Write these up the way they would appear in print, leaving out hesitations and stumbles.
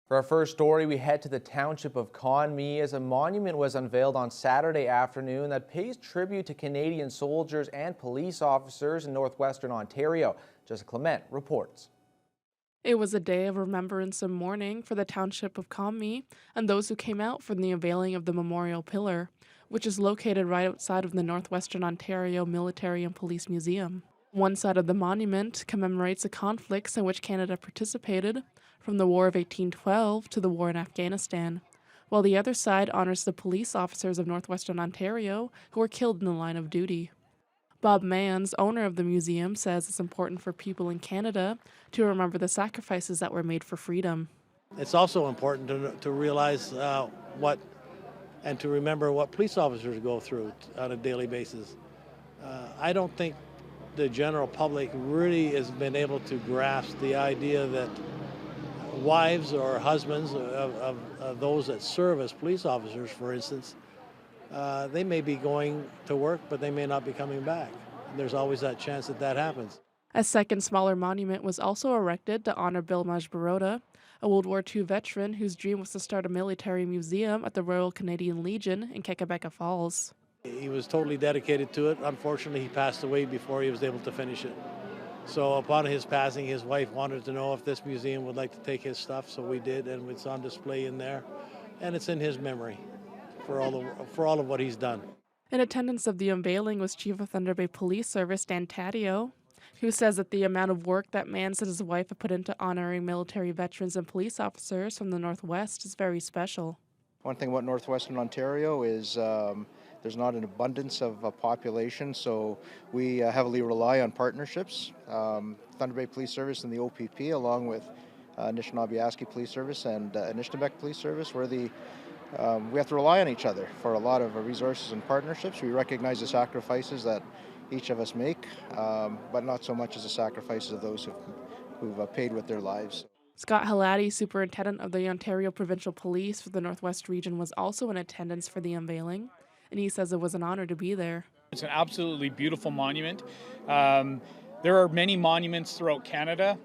For our first story, we head to the township of Conmee as a monument was unveiled on Saturday afternoon that pays tribute to Canadian soldiers and police officers in northwestern Ontario. Jessica Clement reports. It was a day of remembrance and mourning for the township of Conmee and those who came out for the unveiling of the Memorial Pillar, which is located right outside of the Northwestern Ontario Military and Police Museum. One side of the monument commemorates the conflicts in which Canada participated, from the War of 1812 to the war in Afghanistan, while the other side honors the police officers of Northwestern Ontario who were killed in the line of duty. Bob Manns, owner of the museum, says it's important for people in Canada to remember the sacrifices that were made for freedom. It's also important to realize what and to remember what police officers go through on a daily basis. I don't think the general public really has been able to grasp the idea that wives or husbands of those that serve as police officers, for instance, they may be going to work, but they may not be coming back. There's always that chance that that happens. A second smaller monument was also erected to honor Bill Baroda, a World War II veteran whose dream was to start a military museum at the Royal Canadian Legion in Kekabeka Falls. He was totally dedicated to it. Unfortunately, he passed away before he was able to finish it. So upon his passing, his wife wanted to know if this museum would like to take his stuff, so we did, and it's on display in there, and it's in his memory for all of what he's done. In attendance of the unveiling was Chief of Thunder Bay Police Service Dan Taddeo, who says that the amount of work that Manns and his wife have put into honoring military veterans and police officers from the Northwest is very special. One thing about Northwestern Ontario is there's not an abundance of population, so we heavily rely on partnerships. Thunder Bay Police Service and the OPP, along with Anishinaabe Police Service and Anishinaabeg Police Service, we have to rely on each other for a lot of resources and partnerships. We recognize the sacrifices that each of us make, but not so much as the sacrifices of those who've paid with their lives. Scott Halati, Superintendent of the Ontario Provincial Police for the Northwest Region, was also in attendance for the unveiling, and he says it was an honor to be there. It's an absolutely beautiful monument. There are many monuments throughout Canada,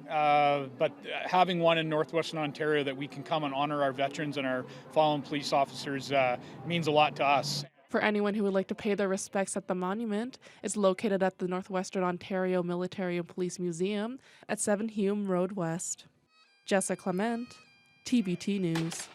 but having one in Northwestern Ontario that we can come and honor our veterans and our fallen police officers means a lot to us. For anyone who would like to pay their respects at the monument, it's located at the Northwestern Ontario Military and Police Museum at 7 Hume Road West. Jessica Clement, TBT News.